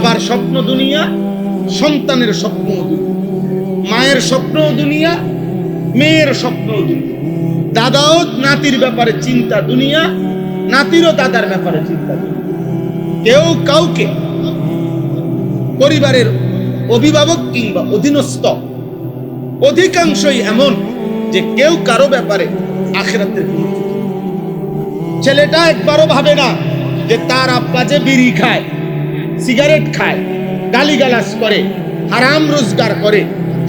বাবার স্বপ্ন দুনিয়া, সন্তানের স্বপ্ন দুনিয়া, মায়ের স্বপ্ন দুনিয়া, মেয়ের স্বপ্ন দুনিয়া, দাদাও নাতির ব্যাপারে চিন্তা দুনিয়া, নাতিরও দাদার ব্যাপারে চিন্তা দুনিয়া। কেউ কাউকে পরিবারের অভিভাবক কিংবা অধীনস্থ অধিকাংশই এমন যে কেউ কারো ব্যাপারে আখিরাতের কোনো ফিকির নেই। ছেলেটা একবারও ভাবে না যে তার আব্বা যে বিড়ি খায়, সিগারেট খায়, গালিগালাজ করে, হারাম রোজগার করে,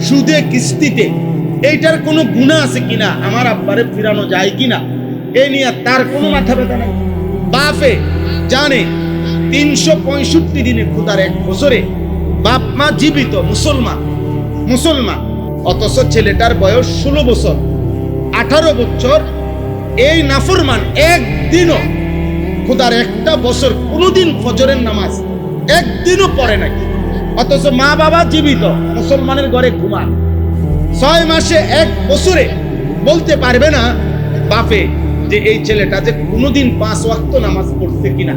সুদে কিস্তিতে, এইটার কোনো গুনাহ আছে কিনা, আমার আব্বারে ফিরানো যায় কিনা, এই নিয়ে তার কোনো মাথা ব্যথা নাই। বাপে জানে 365 দিনে খোদার এক বছরে বাপ মা জীবিত মুসলমান, অথচ ছেলেটার বয়স 16 বছর, 18 বছর, এই নাফরমান একদিনও খোদার একটা বছর কোনোদিন ফজরের নামাজ একদিনও পড়ে নাকি। অথচ মা বাবা জীবিত, মুসলমানের ঘরে ঘুমান, 6 মাসে 1 বছরে বলতে পারবে না বাপে যে এই ছেলেটা যে কোনোদিন 5 ওয়াক্ত নামাজ পড়ছে কিনা।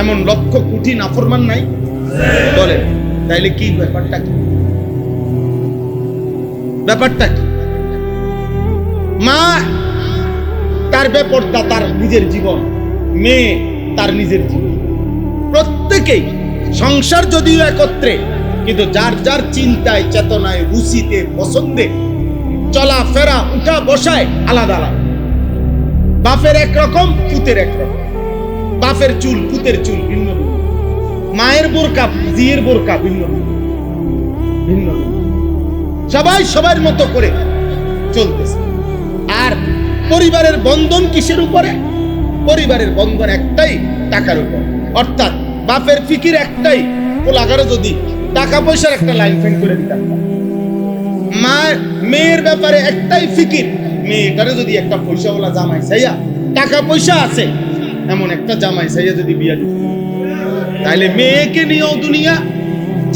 এমন লক্ষ কোটি নাফরমান নাই? বলেন তাইলে কি ব্যাপারটা কি? ব্যাপারটা কি? মা তার বেপরদা, তার নিজের জীবন, মেয়ে তার নিজের জীবন, প্রত্যেকেই সংসার যদিও একত্রে, কিন্তু যার যার চিন্তায়, চেতনায়, রুচিতে, পছন্দে, চলাফেরা, উঠা বসায় আলাদা আলাদা। বাপের একরকম, পুতের একরকম, বাপের চুল পুতের চুল ভিন্ন ভিন্ন, মায়ের বোরকা জিয়ের বোরকা ভিন্ন ভিন্ন, সবাই সবার মতো করে চলতেছে। আর পরিবারের বন্ধন কিসের উপরে? পরিবারের বন্ধন একটাই, টাকার উপর। অর্থাৎ বাপের ফিকির একটাই, পোলাগারে যদি টাকা পয়সার একটা লাইন ফেন করে দিতাম। মা মেয়ের ব্যাপারে একটাই ফিকির, মেয়েটারে যদি একটা পয়সাওয়ালা জামাই চাইয়া, টাকা পয়সা আছে এমন একটা জামাই চাইয়া যদি বিয়া দিত, তাহলে মেয়েকে নিয়েও দুনিয়া,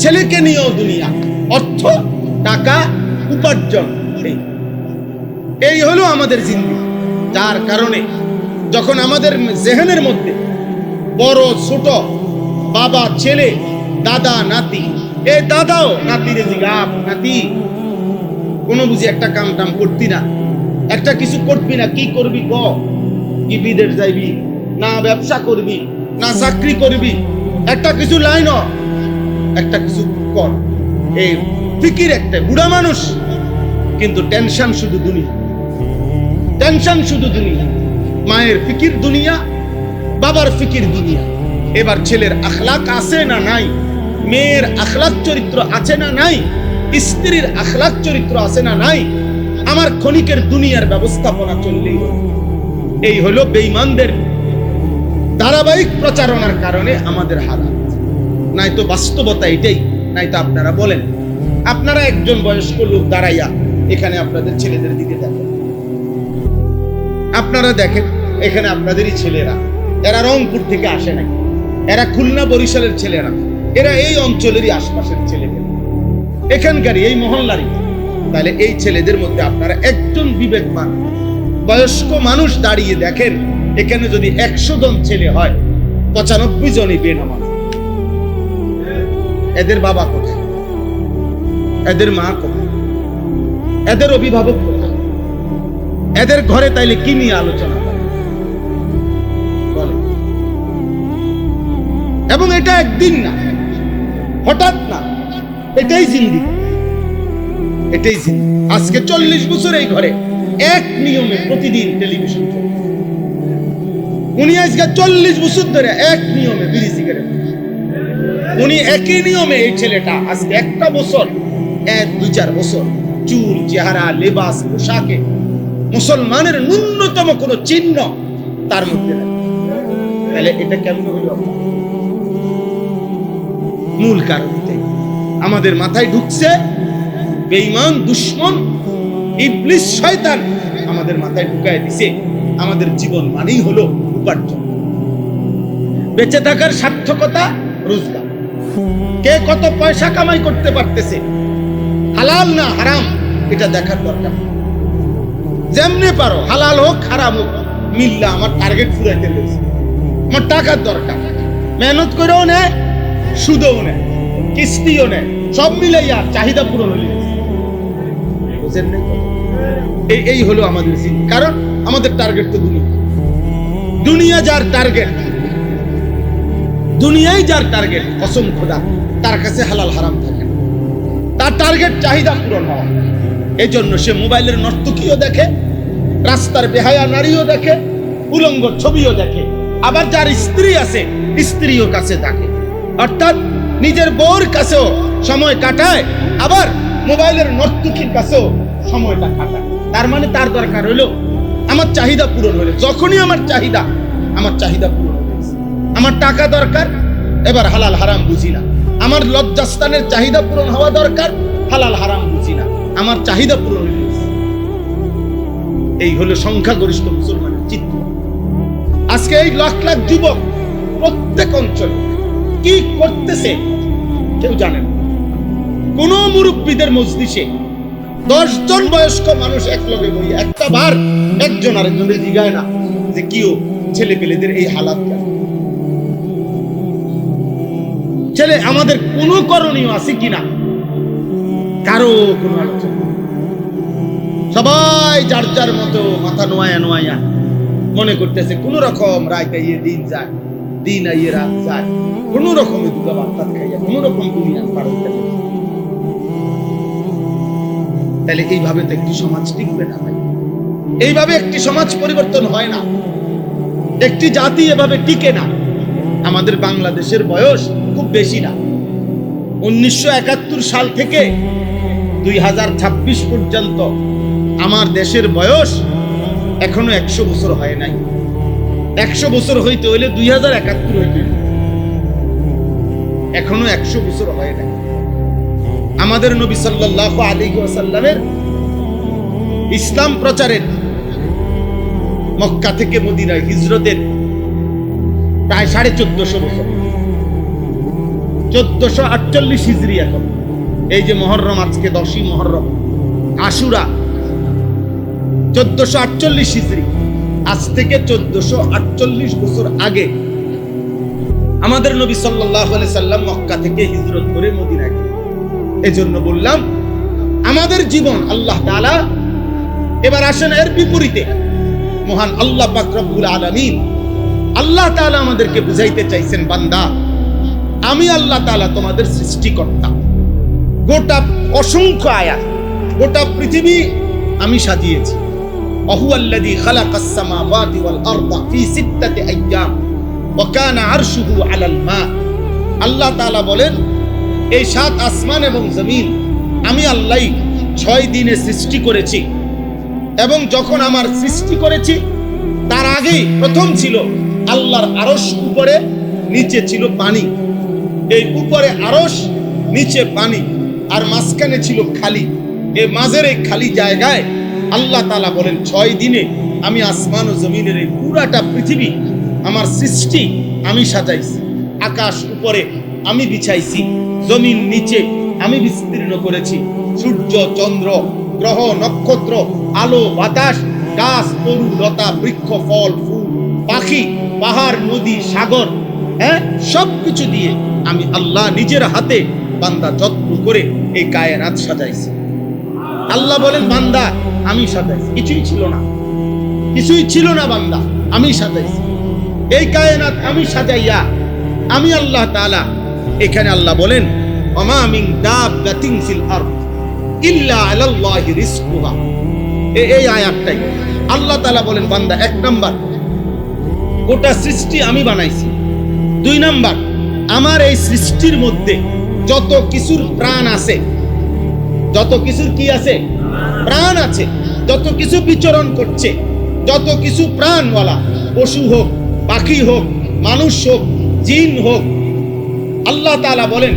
ছেলেকে নিয়েও দুনিয়া, অর্থ, টাকা, উপার্জন, এই হলো আমাদের জিন্দেগি। যার কারণে যখন আমাদের জেহেনের মধ্যে বড় ছোট, বাবা ছেলে, দাদা নাতি, এই দাদাও নাতিরে জিগাব, নাতি কোনো বুঝি একটা কাম টাম করতি না, একটা কিছু করবি না, কি করবি ক? কি বিদেশ যাইবি, না ব্যবসা করবি, না চাকরি করবি, একটা কিছু লাইন, একটা কিছু কর। এই ফিকির একটা বুড়া মানুষ, কিন্তু টেনশন শুধু দুনিয়া, টেনশন শুধু দুনিয়া। মায়ের ফিকির দুনিয়া, বাবার ফিকির দুনিয়া। এবার ছেলের আখলাক আছে না নাই, মেয়ের আখলাক চরিত্র আছে না নাই, স্ত্রীর আখলাক চরিত্র আছে না নাই, আমার ক্ষণিকের দুনিয়ার ব্যবস্থাপনা চললেই হলো। এই হলো বেঈমানদের ধারাবাহিক প্রচারণার কারণে আমাদের হালাত। নাই তো বাস্তবতা এটাই। নাই তো আপনারা বলেন, আপনারা একজন বয়স্ক লোক দাঁড়াইয়া এখানে আপনাদের ছেলেদের দিকে দেখেন, আপনারা দেখেন এখানে আপনাদেরই ছেলেরা, এরা রংপুর থেকে আসে নাকি, এরা খুলনা বরিশালের ছেলেরা, এরা এই অঞ্চলেরই আশপাশের ছেলেদের, এখানকারই, এই মহল্লারই। তাহলে এই ছেলেদের মধ্যে আপনারা একজন বিবেকবান বয়স্ক মানুষ দাঁড়িয়ে দেখেন, এখানে যদি 100 জন ছেলে হয়, 95 জনই বেনামাজ। এদের বাবা কোথায়? এদের মা কোথায়? এদের অভিভাবক কোথায়? এদের ঘরে তাইলে কি নিয়ে আলোচনা করে? এবং এটা একদিন না, হঠাৎ না, এটাই জিন্দেগি, এটাই জিন্দেগি। আজকে 40 বছর এই ঘরে এক নিয়মে প্রতিদিন টেলিভিশন চলছে। উনি আজকে 40 বছর ধরে এক নিয়মে বিড়ি সিগারেট, উনি একই নিয়মে, এই ছেলেটা আজকে একটা বছর, 1-2-4 বছর চুল, চেহারা, লেবাস, পোশাকে মুসলমানের ন্যূনতম কোনো চিহ্ন তার মধ্যে নেই। তাহলে এটা কেমন হইল? মূল কারণ আমাদের মাথায় ঢুকছে বেঈমান, দুশমন, ইবলিস, শয়তান আমাদের মাথায় ঢুকায় দিছে আমাদের জীবন মানেই হলো উপার্জন, বেঁচে থাকার সার্থকতা, রোজগার। কে কত পয়সা কামাই করতে পারতেছে, হালাল না হারাম, এটা দেখার দরকার। যেমনে পারো, হালাল হোক হারাম হোক, মিল্লা আমার টার্গেট ফুরাইতে রয়েছে, আমার টাকার দরকার, মেহনত করেও নেয়, সুদও নেয়, কিস্তিও নেয়, সব মিলাইয়া চাহিদা পূরণ হয়ে গেছে। বুঝেন নাই? এই হলো আমাদের চিন্তা। কারণ আমাদের টার্গেট তো দুনিয়া। দুনিয়া যার টার্গেট, দুনিয়াই যার টার্গেট, কসম খোদা তার কাছে হালাল হারাম থাকে না। তার টার্গেট চাহিদা পূরণ হওয়া। এই জন্য সে মোবাইলের নর্তকীও দেখে, রাস্তার বেহায়া নারীও দেখে, উলঙ্গ ছবিও দেখে। আবার যার স্ত্রী আছে, স্ত্রীও কাছে থাকে, অর্থাৎ নিজের বউর কাছেও সময় কাটায়, আবার মোবাইলের নর্তকীর কাছেও সময়টা কাটায়। তার মানে তার দরকার হলো আমার চাহিদা পূরণ হলে, যখনই আমার চাহিদা পূরণ হয়েছে, আমার টাকা দরকার, এবার হালাল হারাম বুঝি না। আমার লজ্জাস্থানের চাহিদা পূরণ হওয়া দরকার, হালাল হারাম বুঝি না, আমার চাহিদা পূরণ হয়েছে। এই হলো সংখ্যাগরিষ্ঠ মুসলমানের চিত্র। আজকে এই লাখ লাখ যুবক প্রত্যেক অঞ্চলে কি করতেছে কেউ জানে না। কোন মুরব্বীদের মজলিসে 10 জন বয়স্ক মানুষ একলগে বই একটা বার একজন আরেকজনের জিগায় না যে কিও ছেলে পেলেদের এই হালাত কেন। ছেলে আমাদের কোন করণীয় আছে কিনা কারো কোনো আলোচনা। সবাই যার যার মতো মাথা নোয়া মনে করতেছে কোন রকম রাত আইয়ে দিন যায়, দিন আইয়ে রাত যায়, কোন রকমে দুটো বার্তা খাইয়া কোন রকম দুনিয়া পার হইতে। তাহলে এইভাবে তো একটি সমাজ টিকবে না ভাই। এইভাবে একটি সমাজ পরিবর্তন হয় না, একটি জাতি এভাবে টিকে না। আমাদের বাংলাদেশের বয়স খুব বেশি না। 1971 সাল থেকে 2026 পর্যন্ত আমার দেশের বয়স এখনো 100 বছর হয় নাই। 100 বছর হইতে হইলে 2071 হইতে, এখনো 100 বছর হয় নাই। আমাদের নবী সাল্লাল্লাহু আলাইহি ওয়াসাল্লামের ইসলাম প্রচারের মক্কা থেকে মদিনায় হিজরতের প্রায় 1450 বছর, 1448 হিজরি। এখন এই যে মুহররম, আজকে 10ই মুহররম, আশুরা 1448 হিজরি। আজ থেকে 1448 বছর আগে আমাদের নবী সাল্লাল্লাহু আলাইহি সাল্লাম মক্কা থেকে হিজরত করে মদিনায়। এজন্য বললাম আমাদের জীবন আল্লাহ তাআলা, এবার আসেন এর বিপরীতে মহান আল্লাহ পাক রব্বুল আলামিন, আল্লাহ তাআলা আমাদেরকে বুঝাইতে চাইছেন, বান্দা আমি আল্লাহ তাআলা তোমাদের সৃষ্টিকর্তা। গোটা অসংখ্য আয়াত, গোটা পৃথিবী আমি সাজিয়েছি। ওয়াহুয়াল্লাযী খালাকাস সামাওয়াতি ওয়াল আরদা ফি সিত্তাতি আইয়াম ওয়া কানা আরশুহু আলাল মা। আল্লাহ তাআলা বলেন এই 7 আসমান এবং জমিন আমি আল্লাহই 6 দিনে সৃষ্টি করেছি। এবং যখন আমার সৃষ্টি করেছি তার আগেই প্রথম ছিল আল্লাহর আরশ উপরে, নিচে ছিল পানি। এই উপরে আরশ, নিচে পানি, আর মাঝখানে ছিল খালি। এই মাঝের এই খালি জায়গায় আল্লাহ তাআলা বলেন 6 দিনে আমি আসমান ও জমিনের এই পুরাটা পৃথিবী আমার সৃষ্টি আমি সাজাইছি। আকাশ উপরে আমি বিছাইছি, জমিন নিচে আমি বিস্তীর্ণ করেছি। সূর্য, চন্দ্র, গ্রহ, নক্ষত্র, আলো, বাতাস, গাছ, তরু, লতা, বৃক্ষ, ফল, ফুল, পাখি, পাহাড়, নদী, সাগর, সবকিছু দিয়ে আমি আল্লাহ নিজের হাতে বান্দা যত্ন করে এই কায়নাত সাজাইছি। আল্লাহ বলেন বান্দা আমি সাজাইছি, কিছুই ছিল না বান্দা, আমি সাজাইছি এই কায়নাত। আমি সাজাইয়া আমি আল্লাহ তাআলা, এখানে আল্লাহ বলেন ওমা মিন দাব্বাতিন ফিল আরদ ইল্লা আলাল্লাহি রিজকুহা। এই আয়াতটাই আল্লাহ তাআলা বলেন বান্দা 1 নাম্বার গোটা সৃষ্টি আমি বানাইছি। 2 নাম্বার আমার এই সৃষ্টির মধ্যে যত কিছুর প্রাণ আছে, যত কিছুর কি আছে, প্রাণ আছে, যত কিছু বিচরণ করছে, যত কিছু প্রাণওয়ালা, পশু হোক, পাখি হোক, মানুষ হোক, জিন হোক, আল্লাহ তাআলা বলেন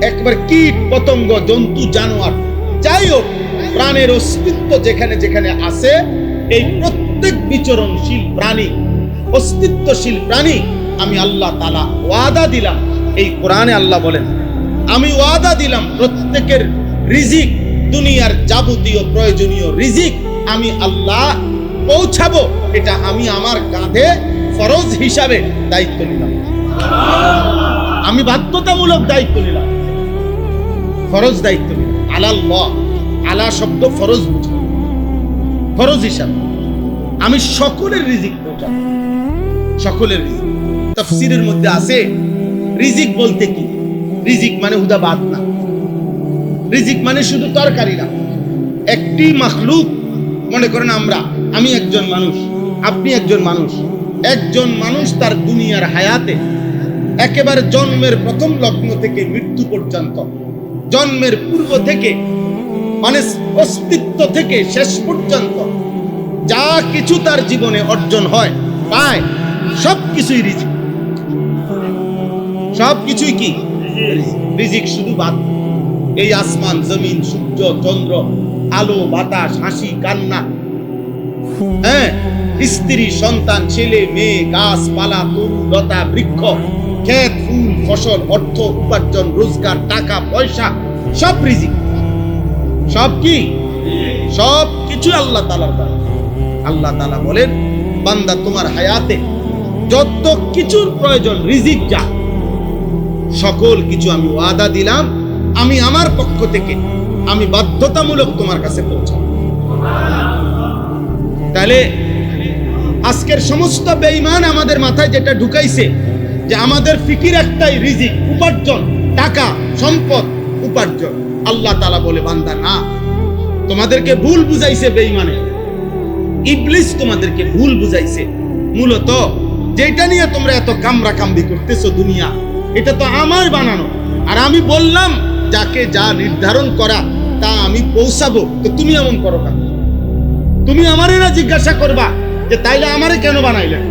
একবার কীট পতঙ্গ, জন্তু, জানোয়ার যাই হোক, প্রাণের অস্তিত্ব যেখানে যেখানে আছে, এই প্রত্যেক বিচরণশীল প্রাণী, অস্তিত্বশীল প্রাণী আমি আল্লাহ তাআলা ওয়াদা দিলাম। এই কোরআনে আল্লাহ বলেন আমি ওয়াদা দিলাম প্রত্যেকের রিজিক, দুনিয়ার যাবতীয় প্রয়োজনীয় রিজিক আমি আল্লাহ পৌঁছাবো। এটা আমি আমার কাঁধে ফরজ হিসাবে দায়িত্ব নিলাম। আমি বাধ্যতামূলক দায়িত্ব নিলাম, ফরজ দায়িত্ব নিলাম। আলাল্লাহ, আলা শব্দ ফরজ বুঝে, ফরজ হিসাব। আমি সকলের রিজিক পৌঁছাবো, সকলের রিজিক। তাফসীরের মধ্যে আছে রিজিক বলতে কি, রিজিক মানে হুদা ভাত না, রিজিক মানে শুধু তরকারি না। একটি মাখলুক, মনে করেন আমি একজন মানুষ, আপনি একজন মানুষ, একজন মানুষ তার দুনিয়ার হায়াতে একেবারে জন্মের প্রথম লগ্ন থেকে মৃত্যু পর্যন্ত, জন্মের পূর্ব থেকে মানে অস্তিত্ব থেকে শেষ পর্যন্ত যা কিছু তার জীবনে অর্জন হয় পায়, সবকিছুই রিজিক। সবকিছুই কি রিজিক, শুধু বাদ। এই আসমান জমিন, সূর্য চন্দ্র, আলো বাতাস, হাসি কান্না, হ্যাঁ, স্ত্রী সন্তান, ছেলে মেয়ে, গাছপালা, তরু লতা বৃক্ষ, ক্ষেত ফুল ফসল, অর্থ উপার্জন, রোজগার, টাকা পয়সা, সব রিজিক। সব কি, সব কিছু আল্লাহ তাআলার দ্বারা। আল্লাহ তাআলা বলেন, বান্দা তোমার হায়াতে যত কিছুর প্রয়োজন রিজিক যা, সকল কিছু আমি ওয়াদা দিলাম, আমি আমার পক্ষ থেকে আমি বাধ্যতামূলক তোমার কাছে পৌঁছাবো। তাহলে আজকের সমস্ত বেঈমান আমাদের মাথায় যেটা ঢুকাইছে যে আমাদের ফিকির একটাই, রিজিক উপার্জন, টাকা সম্পদ উপার্জন। আল্লাহ তাআলা বলে, বান্দা না, তোমাদেরকে ভুল বুঝাইছে বেঈমানে, ইবলিস তোমাদেরকে ভুল বুঝাইছে। মূলত যেটা নিয়ে তোমরা এত কামরা কামড়ি করতেছো দুনিয়া, এটা তো আমার বানানো। আর আমি বললাম যাকে যা নির্ধারণ করা তা আমি পৌঁছাবো, তো তুমি এমন করো কেন? তুমি আমারে না জিজ্ঞাসা করবা যে তাইলে আমারে কেন বানাইলেন?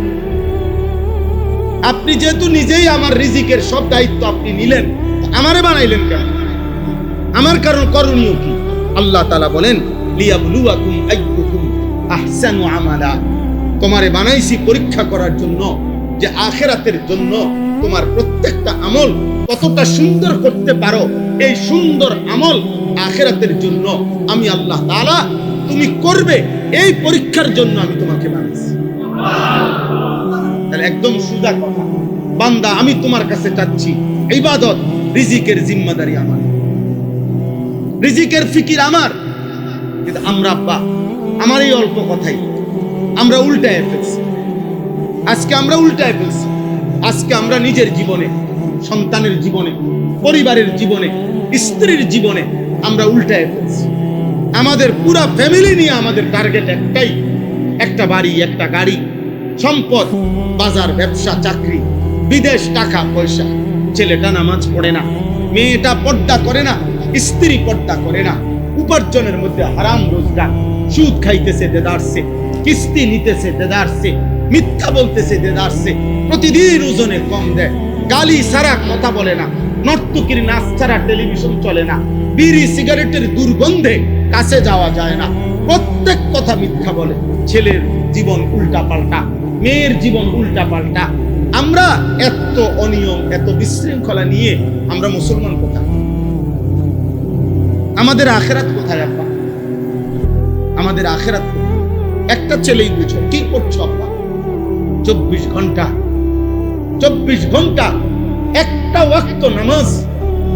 আপনি যেহেতু নিজেই আমার রিজিকের সব দায়িত্ব আপনি নিলেন, আমারে বানাইলেন কেন? আমার কারণ করণীয় কি? আল্লাহ তাআলা বলেন, লিয়াবলুয়াকুম আইয়ুকুম আহসানু আমালা। তোমারে বানাইছি পরীক্ষা করার জন্য যে আখিরাতের জন্য তোমার প্রত্যেকটা আমল কতটা সুন্দর করতে পারো। এই সুন্দর আমল আখিরাতের জন্য আমি আল্লাহ তাআলা তুমি করবে, এই পরীক্ষার জন্য আমি তোমাকে বানাইছি। তাহলে একদম সোজা কথা, বান্দা আমি তোমার কাছে চাচ্ছি ইবাদত, রিজিকের জিম্মাদারি আমার, রিজিকের ফিকির আমার। কিন্তু আমরা আব্বা আমার এই অল্প কথাই আমরা উল্টায় ফেলছি। আজকে আমরা উল্টায় ফেলছি। আজকে আমরা নিজের জীবনে, সন্তানের জীবনে, পরিবারের জীবনে, স্ত্রীর জীবনে আমরা উল্টায় ফেলছি। আমাদের পুরা ফ্যামিলি নিয়ে আমাদের টার্গেট একটাই, একটা বাড়ি, একটা গাড়ি, সম্পদ, বাজার, ব্যবসা, চাকরি, বিদেশ, টাকা পয়সা। ছেলেটা নামাজ পড়ে না, মেয়েটা পর্দা করে না, স্ত্রী পর্দা করে না, উপার্জনের মধ্যে হারাম রোজগার, সুদ খাইতেছে দেদারসে, কিস্তি নিতেছে দেদারসে, মিথ্যা বলতেছে দেদারসে, প্রতিদিন ওজনে কম দেয়, গালি ছাড়া কথা বলে না, নর্তকীর নাচ ছাড়া টেলিভিশন চলে না, বিড়ি সিগারেটের দুর্গন্ধে কাছে যাওয়া যায় না, প্রত্যেক কথা মিথ্যা বলে। ছেলের জীবন উল্টা পাল্টা, মেয়ের জীবন উল্টা পাল্টা। আমরা এত অনিয়ম, এত বিশৃঙ্খলা নিয়ে আমরা মুসলমান কোথায়? আমাদের আখিরাত কোথায় আব্বা? আমাদের আখিরাত কোথায়? একটা ছেলেই বুঝো, কি করছো আব্বা? 24 ঘন্টা 24 ঘন্টা একটা ওয়াক্ত নামাজ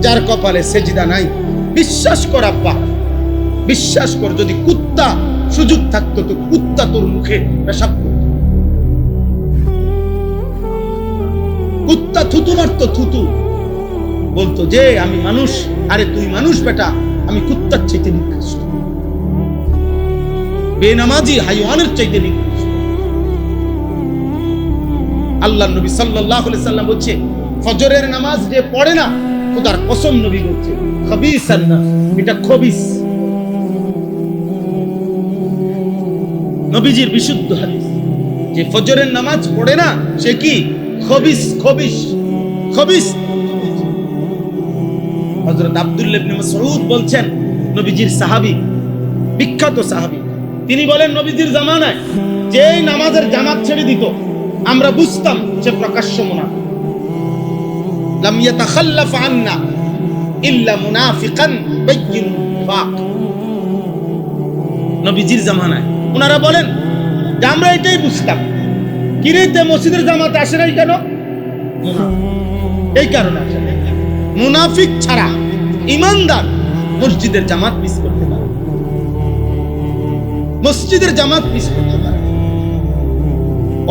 যার কপালে সেজদা নাই, বিশ্বাস কর আব্বা, বিশ্বাস কর, যদি কুত্তা সুযোগ থাকতো তো কুত্তা তোর মুখে পেশাব করত, কুত্তা থুতু মারতো, থুতু বলতো যে আমি মানুষ। আরে তুই মানুষ বেটা, আমি কুত্তার চাইতে নিকৃষ্ট, বেনামাজি হাইওয়ানের চাইতে নিকৃষ্ট। আল্লাহ নবী সাল্লাল্লাহু আলাইহি সাল্লাম বলছে, ফজরের নামাজ যে পড়ে না, খোদার কসম নবী বলছে, খবিসান না, এটা খবিস। নবীজির বিশুদ্ধ হাদিস, যে ফজরের নামাজ পড়ে না সে কি? খবিস, খবিস, খবিস। হযরত আব্দুল্লাহ ইবনে মাসউদ বলছেন, নবীজির সাহাবী, বিখ্যাত সাহাবী, তিনি বলেন নবীজির জামানায় যে নামাজের জামাত ছেড়ে দিত আমরা বুঝতাম সে প্রকাশ্য মুনাফিক। লাম ইয়াতাখাল্লাফ আন্না ইল্লা মুনাফিকান বাইয়িন নিফাক। নবীজির জামানায় ওনারা বলেন যে আমরা এটাই বুঝতাম, কিরে তে মসজিদের জামাতে আসে নাই কেন? এই কারণে আসে না। মুনাফিক ছাড়া ইমানদার মসজিদের জামাত মিস করতে পারে, মসজিদের জামাত মিস করতে পারে।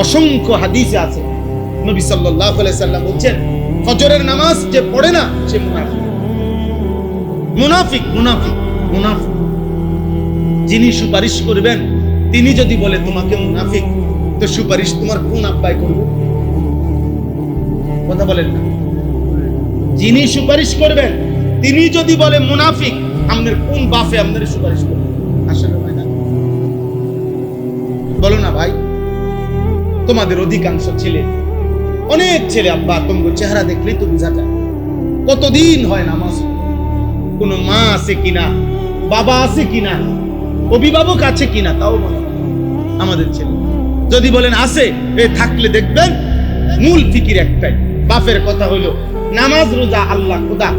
অসংখ্য হাদিসে আছে, নবী সাল্লাল্লাহু আলাইহি সাল্লাম বলেন, ফজরের নামাজ যে পড়ে না সে মুনাফিক। মুনাফিক মুনাফিক মুনাফিক। যিনি সুপারিশ করবেন তিনি যদি বলে তোমাকে মুনাফিক, তো সুপারিশ তোমার কোন আব্বাই করবে? কথা বলেন না। যিনি সুপারিশ করবেন তিনি যদি বলে মুনাফিক, আমাদের কোন বাপে আমাদের সুপারিশ করবে? আসলে হয় না। বলো না ভাই, তোমাদের অধিকাংশ ছেলে, অনেক ছেলে আব্বা তোমার চেহারা দেখলেই তো বোঝা যায় কতদিন হয় নামাজ, কোনো মা আছে কিনা, বাবা আছে কিনা, অভিভাবক আছে কিনা তাও মনে হয় আমাদের ছেলে। যদি বলেন আছে, এ থাকলে দেখবেন মূল ফিকির একটাই, বাপের কথা হইলো নামাজ রোজা আল্লাহ খোদা,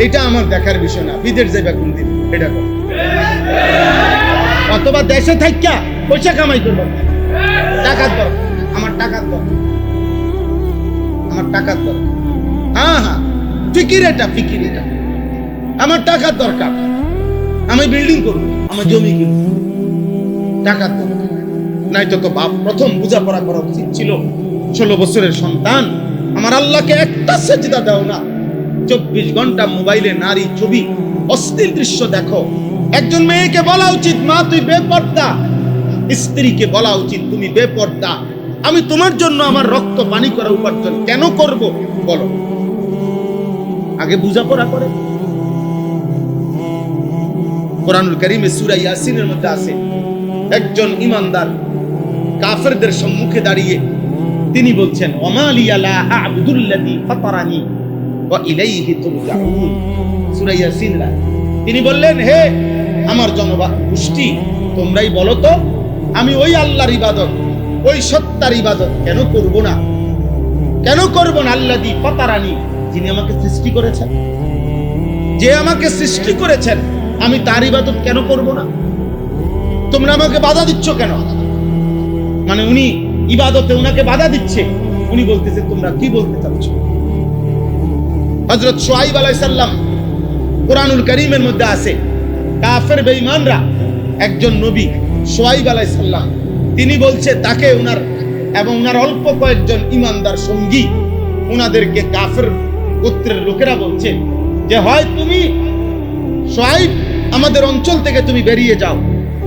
এটা আমার দেখার বিষয় না, বিদেশ যাবে কোন দিন এটা কর, অথবা দেশে থাইকা পয়সা কামাই করবো, টাকার দরকার, আমার টাকার দরকার, আমার টাকার দরকার। হ্যাঁ হ্যাঁ, ফিকির এটা, ফিকির এটা, আমার টাকার দরকার, আমি বিল্ডিং করবো, আমার জমি কিনবো, টাকার দরকার। নাই তো বাপ প্রথম বোঝাপড়া করা উচিত ছিল, 16 বছরের সন্তান, আমার আল্লাহকে একটা সেজদা দাও না, 24 ঘন্টা মোবাইলে নারী ছবি অশ্লীল দৃশ্য দেখো। একজন মেয়েকে বলা উচিত, মা তুই বেপর্দা, স্ত্রীকে বলা উচিত তুমি বেপর্দা, আমি তোমার জন্য আমার রক্ত পানি করা উপার্জন কেন করব বলো? আগে বোঝাপড়া করে। কোরআনুল কারীমে সূরা ইয়াসিনের মধ্যে আছে, একজন ঈমানদার কাফেরদের সম্মুখে দাঁড়িয়ে তিনি বলছেন, ওমা লিয়া লা আ'বুদুল্লাযী ফাতারানি ওয়া ইলাইহি তুরজাউন। সূরা ইয়াসিন। তিনি বললেন, হে আমার জনগোষ্ঠী, তোমরাই বলো তো আমি ওই আল্লাহর ইবাদত, ওই সত্তার ইবাদত কেন করব না? কেন করব না? আল্লাযী ফাতারানি, যিনি আমাকে সৃষ্টি করেছেন, যে আমাকে সৃষ্টি করেছেন, আমি তার ইবাদত কেন করব না? তোমরা আমাকে বাধা দিচ্ছ কেন? মানে উনি ইবাদতে উনাকে বাধা দিচ্ছে, উনি বলতেছে তোমরা কি বলতে চাচ্ছ? হযরত শুআয়ব আলাইহিস সালাম কোরআনুল কারীমের মধ্যে আছে, কাফের বেঈমানরা একজন নবী শুআয়ব আলাইহিস সালাম, তিনি বলছে তাকে উনার এবং উনার অল্প কয়েকজন ঈমানদার সঙ্গী উনাদেরকে কাফের গোত্রের লোকেরা বলছে যে হয় তুমি শুআয়ব আমাদের অঞ্চল থেকে তুমি বেরিয়ে যাও,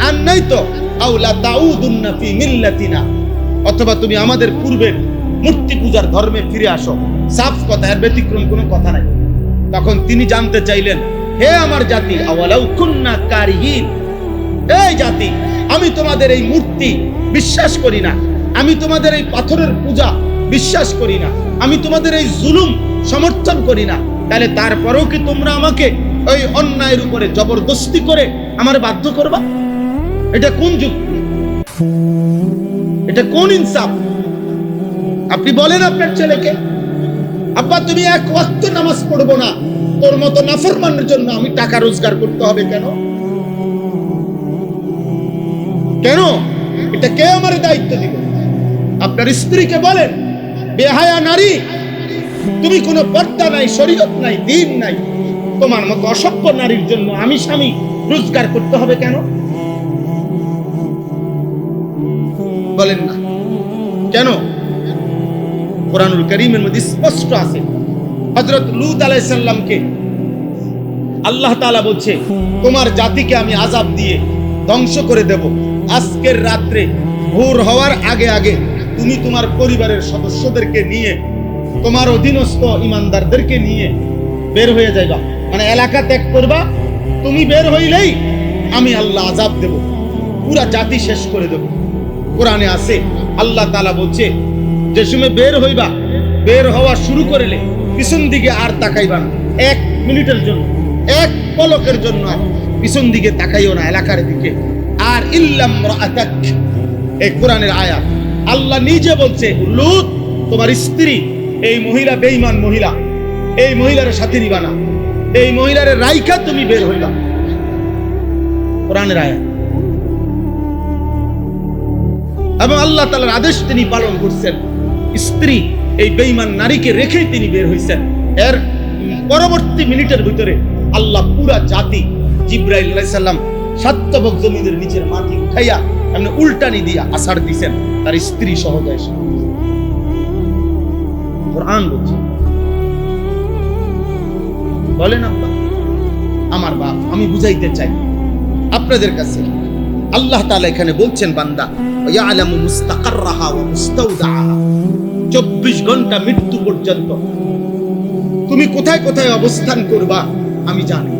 আর নয়তো আওলা তাউদুন্না ফি মিল্লাতিনা, অথবা তুমি আমাদের পূর্বের মূর্তি পূজার ধর্মে ফিরে আসো। সাফ কথা, এর ব্যতিক্রম কোনো কথা নাই। তখন তিনি জানতে চাইলেন, হে আমার জাতি, আওয়ালাউ কুন্না কারিহিন, এই জাতি, আমি তোমাদের এই মূর্তি বিশ্বাস করি না, আমি তোমাদের এই পাথরের পূজা বিশ্বাস করি না, আমি তোমাদের এই জুলুম সমর্থন করি না, তাহলে তারপরেও কি তোমরা আমাকে ওই অন্যায়ের উপরে জবরদস্তি করে আমার বাধ্য করবা? এটা কোন যুক্তি? এটা কোন ইনসাফ? আপনি বলেন আপনার ছেলেকে, আব্বা তুমি এক ওয়াক্ত নামাজ পড়বো না, তোর মতো নাফরমানের জন্য আমি টাকা রোজগার করতে হবে কেন? কেন? এটা কে আমার দায়িত্ব দিবে? আপনার স্ত্রীকে বলেন, বেহায়া নারী, তুমি কোনো পর্দা নাই, শরীয়ত নাই, দ্বীন নাই, তোমার মতো অসভ্য নারীর জন্য আমি স্বামী রোজগার করতে হবে কেন? বলেন না কেন? কোরআনুল কারীমের মধ্যে স্পষ্ট আছে, হযরত লূত আলাইহিস সালামকে আল্লাহ তাআলা বলছে, তোমার জাতিকে আমি আযাব দিয়ে ধ্বংস করে দেব, আজকের রাত্রে ভোর হওয়ার আগে আগে তুমি তোমার পরিবারের সদস্যদেরকে নিয়ে, তোমার অধীনস্থ ঈমানদারদেরকে নিয়ে বের হয়ে যাইবা, মানে এলাকা ত্যাগ করবা। তুমি বের হইলেই আমি আল্লাহ আযাব দেব, পুরা জাতি শেষ করে দেব। কোরআনে আছে, আল্লাহ তাআলা বলছে, যে সময় বের হইবা, বের হওয়া শুরু করলে পিছন দিকে আর তাকাইবা না, 1 মিনিটের জন্য, 1 পলকের জন্য পিছন দিকে তাকাইও না এলাকার দিকে। আর ইল্লাম রাআতাক, এই কোরআনের আয়াত, আল্লাহ নিজে বলছে, লূত তোমার স্ত্রী, এই মহিলা বেঈমান মহিলা, এই মহিলার সাথে নিবা না, এই মহিলার রাইখা তুমি বের হইবা। কোরআনের আয়াত। এবং আল্লাহ তাআলার আদেশ তিনি পালন করছেন, স্ত্রী এই বেঈমান নারীকে রেখেই তিনি বের হইছেন। এর পরবর্তী মিনিটের ভিতরে আল্লাহ পুরা জাতি জিব্রাইল আলাইহিস সালাম সাতবক জমিনের নিচের মাটি উঠাইয়া এমনি উল্টানি দিয়া আছাড় দিছেন তার স্ত্রী সহজে কোরআন বলছে। বলেন আব্বা, আমার বাপ, আমি বুঝাইতে চাই আপনাদের কাছে, আল্লাহ তাআলা এখানে বলছেন বান্দা ইয়ালামু মুস্তাকাররাহা ওয়া মুস্তাওদাআহা, 24 ঘন্টা মৃত্যু পর্যন্ত তুমি কোথায় কোথায় অবস্থান করবা আমি জানি,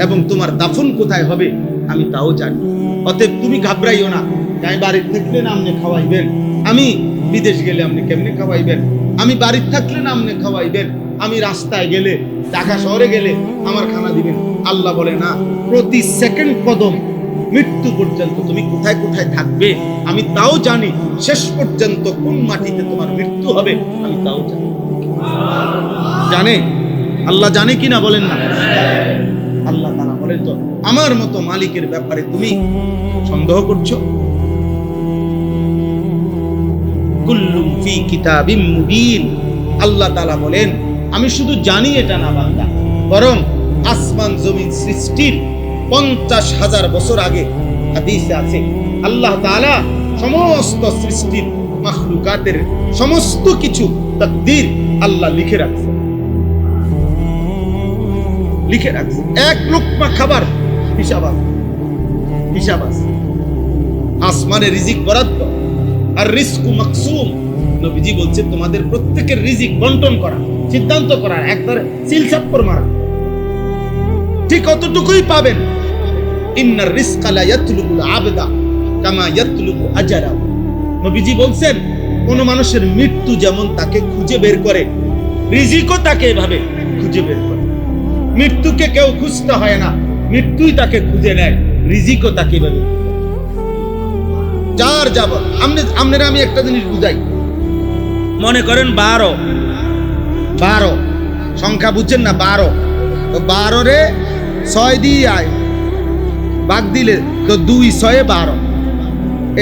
এবং তোমার দাফন কোথায় হবে আমি তাও জানি। অতএব তুমি ঘাবড়াইও না, আমি বাড়ির থাকলে না আপনি খাওয়াইবেন, আমি বিদেশ গেলে আপনি কেমনে খাওয়াইবেন, আমি বাড়ির থাকলে না আপনি খাওয়াইবেন, আমি রাস্তায় গেলে ঢাকা শহরে গেলে আমার খানা দিবেন। আল্লাহ বলে না, প্রতি সেকেন্ড কদম মৃত্যু পর্যন্ত তুমি কোথায় কোথায় থাকবে আমি তাও জানি, শেষ পর্যন্ত কোন মাটিতে তোমার মৃত্যু হবে আমি তাও জানি। জানে আল্লাহ, জানে কিনা বলেন না? আল্লাহ তাআলা বলেন, তো আমার মতো মালিকের ব্যাপারে তুমি সন্দেহ করছো? কুল্লুম ফি কিতাবিম মুবিন, আল্লাহ তাআলা বলেন আমি শুধু জানি এটা না বান্দা, বরং আসমান জমিন সৃষ্টির 50,000 বছর আগে হাদিসে আছে আল্লাহ তাআলা সমস্ত সৃষ্টির মাখলুকাতের সমস্ত কিছু তাকদীর আল্লাহ লিখে রাখছে, লিখে রাখছে। এক লোকমা খাবার হিসাব আছে, হিসাব আছে। আসমানে রিজিক বরাদ্দ, আর রিজকু মাকসুম। নবীজি বলছেন তোমাদের প্রত্যেকের রিজিক বন্টন করা, সিদ্ধান্ত করা, একবারে সিলসাপ্পর মারা, ঠিক কতটুকুই পাবেন। ইন্নার রিজকা লা ইয়াতলুবুল আবদা কামা ইয়াতলুবু আজরা। নবীজি বলছেন কোন মানুষের মৃত্যু যেমন তাকে খুঁজে বের করে, রিজিকও তাকে এভাবে খুঁজে বের করে। মৃত্যুকে কেউ খুঁজতে হয় না, মৃত্যুই তাকে খুঁজে নেয়, রিজিকও তাকে এভাবে। যার যাব আপনারা আমি একটা জিনিস বুঝাই, মনে করেন 12 সংখ্যা বুঝছেন না, 12, তো 12 রে 6 দিয়ে আয় ভাগ দিলে তো 2 6 12।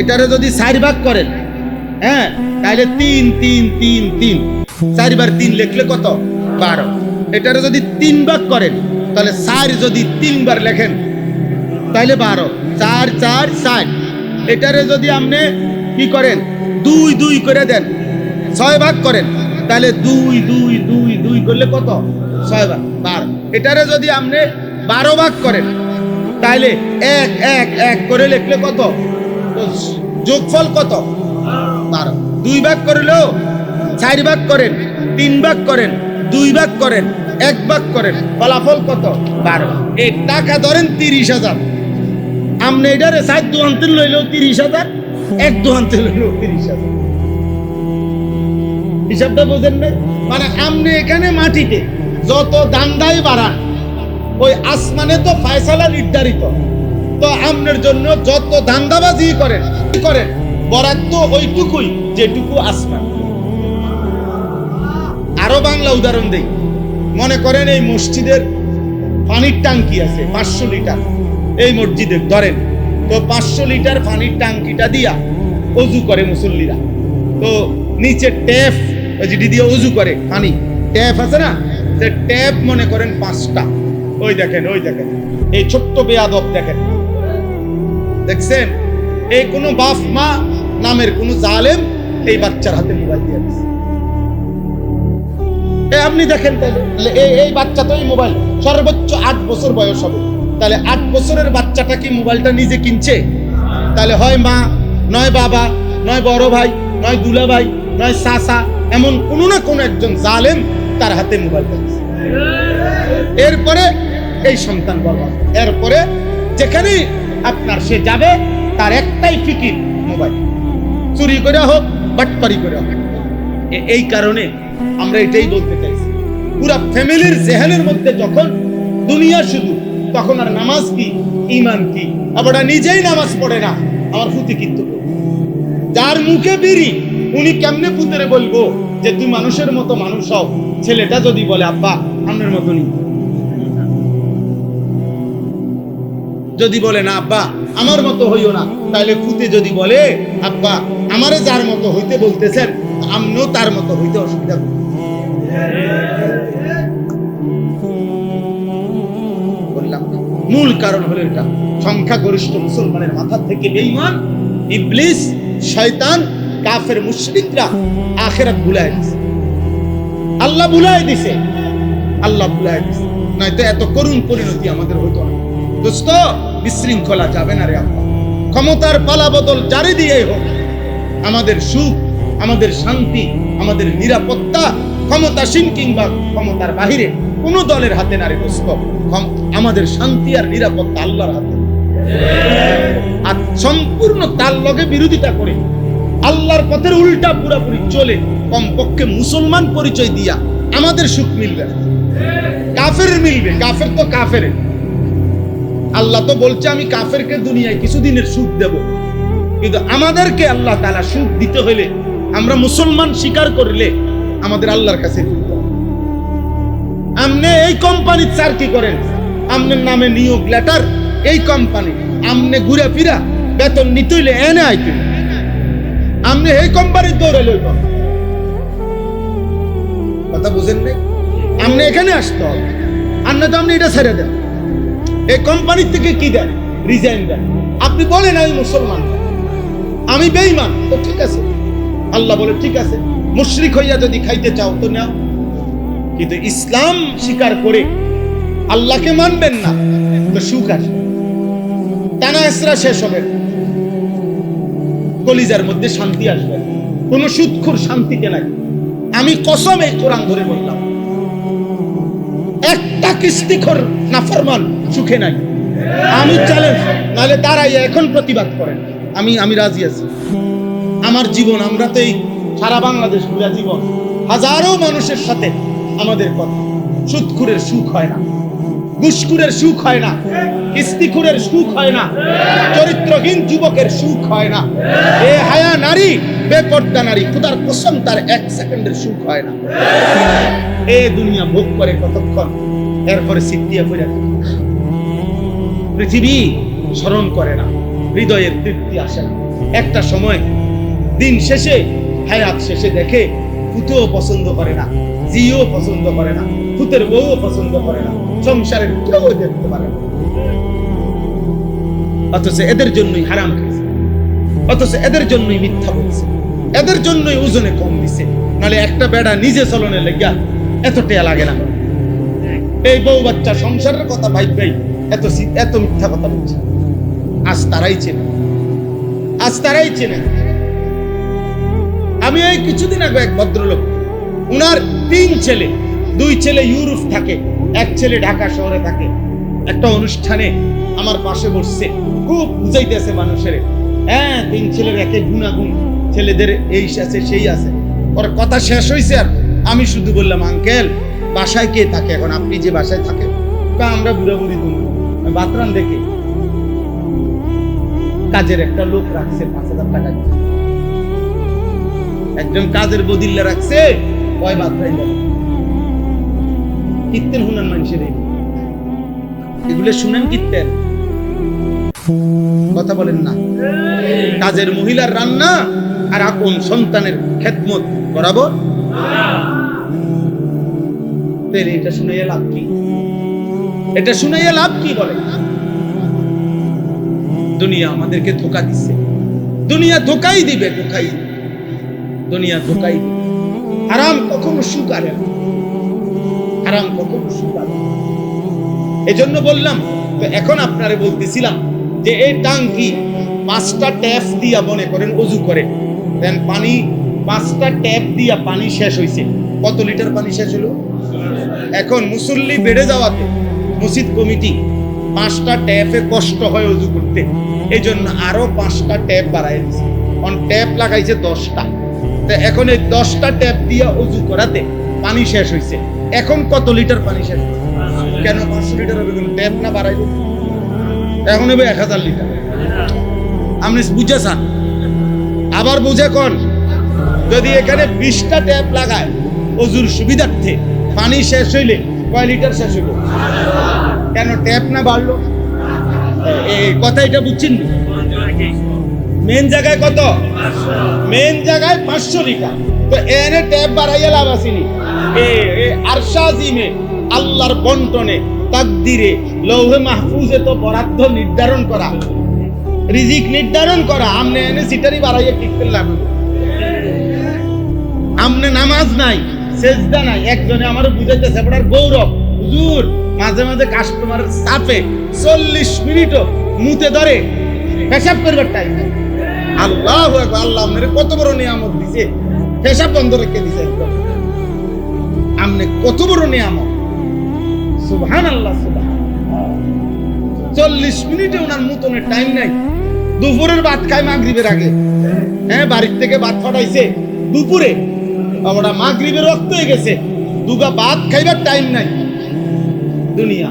এটারে যদি 4 ভাগ করেন, হ্যাঁ, তাহলে 3 3 3 3, 4 বার 3 লিখলে কত? 12। এটারে যদি 3 ভাগ করেন, তাহলে 4 যদি 3 বার লেখেন তাহলে 12, 4 4 60। এটারে যদি আপনি কি করেন 2 2 করে দেন, 6 ভাগ করেন, তাহলে 2 2 2 2 করলে কত? 6 ভাগ 12। এটারে যদি আপনি 12 ভাগ করেন, তাহলে 1 1 1 করে লিখলে কত? যোগফল কত? 12। 2 ভাগ করলেও 4 ভাগ করেন, 3 ভাগ করেন, 2 ভাগ করেন, 1 ভাগ করেন, ফলাফল কত? 12। এই টাকা ধরেন 30,000, আপনি এটারে 4 দুহান্তে লইলেও 30,000, 1 দুহান্তে লইলেও 30,000। হিসাবটা বোঝেন না? মানে আপনি এখানে মাটিতে যত দান্দাই বাড়ান, ওই আসমানে তো ফয়সালা নির্ধারিত, তো আপনার জন্য যত ধান্দাবাজি করেন বরাদ্দ ওইটুকুই যেটুকু আসমান। আরো বাংলা উদাহরণ দেই, মনে করেন এই মসজিদের পানির ট্যাঙ্কি আছে 500 লিটার, এই মসজিদের ধরেন তো 500 লিটার পানির ট্যাঙ্কিটা দিয়া ওযু করে মুসল্লিরা, তো নিচে ট্যাপ যেটি দিয়ে ওযু করে পানি, ট্যাপ আছে না, সে ট্যাপ মনে করেন 5টা। ওই দেখেন এই ছোট্ট বেয়াদব দেখেন, দেখছেন এই কোন বাপ মা নামের কোন জালেম এই বাচ্চার হাতে মোবাইল দিয়ে দিচ্ছে। আপনি দেখেন তাহলে এই বাচ্চা তো এই মোবাইল সর্বোচ্চ 8 বছর বয়স হবে, তাহলে 8 বছরের বাচ্চাটা কি মোবাইলটা নিজে কিনছে? তাহলে হয় মা, নয় বাবা, নয় বড় ভাই, নয় দুলা ভাই, নয় চাচা, এমন কোনো না কোনো একজন জালেম তার হাতে মোবাইলটা দিচ্ছে। এরপরে এই সন্তান বরবাদ। এরপরে যেখানে আপনার সে যাবে তার একটাই ফিকির মোবাইল, চুরি করে হোক বাটপারি করে হোক। এই কারণে আমরা এটাই বলতে চাইছি, পুরা ফ্যামিলির জেহানের মধ্যে যখন দুনিয়া শুধু, তখন আর নামাজ কি, ঈমান কি? আবার নিজেই নামাজ পড়ে না, আমার ফুতি কিন্তু যার মুখে বিড়ি, উনি কেমনে পুতরে বলবো যে তুই মানুষের মতো মানুষ হও? ছেলেটা যদি বলে আব্বা আপনার মতনই, যদি বলে না আব্বা আমার মতো হইও না, তাহলে ফুতে যদি বলে আব্বা আমারে যার মতো হইতে বলতেছেন, আমিও তার মতো হইতে অসুবিধা করি। মূল কারণ হলো এটা, সংখ্যাগরিষ্ঠ মুসলমানের মাথা থেকে বেঈমান, ইবলিস, শয়তান, কাফের, মুশরিকরা আখিরাত ভুলায় দিছে। আল্লাহ ভুলায় দিছে, আল্লাহ ভুলায় দিছে, নয়তো এত করুণ পরিণতি আমাদের হতো না। দোস্ত, বিশৃঙ্খলা যাবে না রে আব্বা। ক্ষমতার পালা বদল জারি দিয়েই হোক, আমাদের সুখ, আমাদের শান্তি, আমাদের নিরাপত্তা ক্ষমতাসীন কিংবা ক্ষমতার বাহিরে কোনো দলের হাতে না রে দোস্ত। আমাদের শান্তি আর নিরাপত্তা আল্লাহর হাতে। আর সম্পূর্ণ তার লগে বিরোধিতা করে আল্লাহর পথের উল্টা পুরাপুরি চলে কমপক্ষে মুসলমান পরিচয় দিয়া আমাদের সুখ মিলবে না, কাফের মিলবে। কাফের তো কাফের, আল্লাহ তো বলছে আমি কাফেরকে দুনিয়ায় কিছুদিনের সুখ দেব, কিন্তু আমাদেরকে আল্লাহ তাআলা সুখ দিতে হইলে আমরা মুসলমান স্বীকার করলে আমাদের আল্লাহর কাছে ফিরতে হবে। আপনি এই কোম্পানির চাকরি করেন, আপনার নামে নিয়োগ লেটার এই কোম্পানি, আপনি ঘুরে ফিরা বেতন নিতে হইলে এনে আইতে, আপনি এই কোম্পানির দৌড়ে লইব, কথা বুঝেন নাই? আপনি এখানে আসতে হবে, আর না তো আপনি এটা ছেড়ে দেন। এই কোম্পানির থেকে কি দেন? রিজাইন দেন। আপনি বলেন আমি মুসলমান, আমি বেঈমান, তো ঠিক আছে, আল্লাহ বলে ঠিক আছে, মুশরিক হইয়া যদি খাইতে চাও তো নাও, কিন্তু ইসলাম স্বীকার করে আল্লাহকে মানবেন না তো সুখ আসবে, টানা হেসরা শেষ হবে, কলিজার মধ্যে শান্তি আসবে, কোন সুদখোর শান্তিতে নাই। আমি কসম এই কোরআন ধরে বললাম, একটা কিস্তিখোর নাফরমান সুখে নাই। আমি চ্যালেঞ্জ, নাহলে দাঁড়াইয়া এখন প্রতিবাদ করেন, আমি রাজি আছি। আমার জীবন, আমরা তো এই সারা বাংলাদেশ ঘুরে জীবন, হাজারো মানুষের সাথে আমাদের কথা, সুদখোরের সুখ হয় না, ঘুষখোরের সুখ হয় না, কিস্তিখোরের সুখ হয় না, চরিত্রহীন যুবকের সুখ হয় না, এ হায়া নারী, বেপর্দা নারী, খোদার কসম তার এক সেকেন্ডের সুখ হয় না। এ দুনিয়া ভোগ করে কতক্ষণ, এরপরে সিদ্ধিয়া করে পৃথিবী স্মরণ করে না, হৃদয়ের তৃপ্তি আসে না। একটা সময় দিন শেষে, হায়াত শেষে দেখে পুতেও পছন্দ করে না, জিও পছন্দ করে না, পুতের বউও পছন্দ করে না, সংসারের কেউ দেখতে পারে না। অথচ এদের জন্যই হারাম খেয়েছে, অথচ এদের জন্যই মিথ্যা বলছে, এদের জন্যই ওজনে কম দিছে। নাহলে একটা বেড়া নিজে চলনে লেগা এত টেয়া লাগে না। এই বউ বাচ্চা সংসারের কথা ভাই এত মিথ্যা কথা বলছে। আজ তারাই চেনে, আজ তারাই চেনে। আমি এই কিছুদিন আগে এক ভদ্রলোক, উনার 3 ছেলে, 2 ছেলে ইউরোপ থাকে, 1 ছেলে ঢাকা শহরে থাকে। একটা অনুষ্ঠানে আমার পাশে বসছে, খুব বুঝাইতেছে মানুষের, হ্যাঁ 3 ছেলের একে গুণাগুণ, ছেলেদের এই আছে সেই আছে। ওর কথা শেষ হয়েছে আর আমি শুধু বললাম, আঙ্কেল বাসায় কে থাকে এখন? আপনি যে বাসায় থাকেন? আমরা বুড়া বুড়ি দুন বাতরান দেখে কাজের একটা লোক রাখছে 5,000 টাকা, একজন কাজের বদিল্লা রাখছে, ওই বাতরাই কীর্তেন শুনেন মানুষের, এগুলো শুনেন কীর্তেন, কথা বলেন না। কাজের মহিলার রান্না আর আপন সন্তানের খেদমত বরাবর। এটা শুনে লাভ কি? এটা শুনে লাভ কি? বলে দুনিয়া আমাদেরকে ধোঁকা দিচ্ছে, দুনিয়া ধোঁকাই দিবে, ধোঁকাই, দুনিয়া ধোঁকাই দিবে। হারাম কখনো সুখ আনে না, হারাম কখনো সুখ আনে না। এজন্য বললাম, তো এখন আপনারে বলতেছিলাম যে এই টাঙ্কি 5টা ট্যাপ দিয়া মনে করেন ওযু করে দেন, পানি 5টা ট্যাপ দিয়া পানি শেষ হইছে। কত লিটার পানি শেষ হলো? এখন মুসল্লি বেড়ে যাওয়াতে মসজিদ কমিটি 5টা ট্যাপে কষ্ট হয় ওযু করতে, এই জন্য আরো 5টা ট্যাপ বাড়াই দিয়েছে। অন ট্যাপ লাগাইছে 10টা, তো এখন এই 10টা ট্যাপ দিয়া ওযু করাতে পানি শেষ হইছে। এখন কত লিটার পানি শেষ? কেন 500 লিটার হবে? ট্যাপ না বাড়াইল, এখন হবে 1000 লিটার। আপনি বুঝে চান? আবার বুঝে কোন, যদি এখানে 20টা ট্যাপ লাগায় ওযুর সুবিধার্থে, পানি শেষ হইলে কয় লিটার শেষ হইল? কেন ট্যাপ না বাড়লো? এই কথা এটা বুঝছেন? মেন জায়গায় কত? মেন জায়গায় 500 লিটার। তো এনে ট্যাপ বাড়াইয়া লাভ আসেনি। আরশা জিমে আল্লাহর বন্টনে, তাকদিরে, লৌহে মাহফুজে তো বরাদ্দ নির্ধারণ করা, রিজিক নির্ধারণ করা। আমনে এনে সিটারি বাড়াইয়া ঠিক করলে আমনে নামাজ নাই, সেজদা নাই। একজনে আমার বুঝাইতেছে আপনার গৌরব হুজুর, মাঝে মাঝে কাস্টমার চাপে 40 মিনিটও মুতে ধরে পেশাব করবার টাইম নাই। আল্লাহু আকবার, আল্লাহ আপনারে কত বড় নিয়ামত দিছে, পেশাব বন্ধ রেখে দিছে একদম। আমনে কত বড় নিয়ামত, সুবহানাল্লাহ সুবহানাল্লাহ। 40 মিনিটে ওনার মুতনের টাইম নাই। দুপুরের ভাত খায় মাগরিবের আগে, হ্যাঁ বাড়ির থেকে ভাত ফাটাইছে দুপুরে, আমরা মাগরিবের রক্ত হয়ে গেছে, দুগা ভাত খাইবার টাইম নাই। দুনিয়া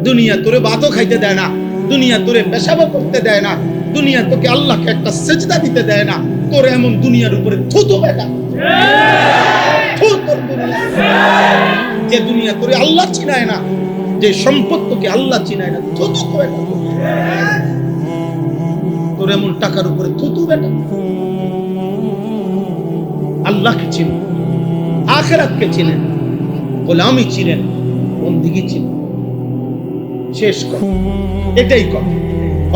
দুনিয়া তোরে ভাতও খাইতে দেয় না, দুনিয়া তোরে পেশাবও করতে দেয় না, দুনিয়া তোকে আল্লাহকে একটা সেজদা দিতে দেয় না। তোর এমন দুনিয়ার উপরে থুতু বেটা, থু তোর দুনিয়া। যে দুনিয়া তোরে আল্লাহ চিনায় না, যে সম্পদ তোকে আল্লাহ চিনায় না, থুতু বেটা। তোর এমন টাকার উপরে থুতু বেটা। আল্লাহকে চিনেন, আখিরাতকে চিনেন, গোলামি চিনেন, বন্দিগি চিনেন। শেষ কথা, এটাই কথা।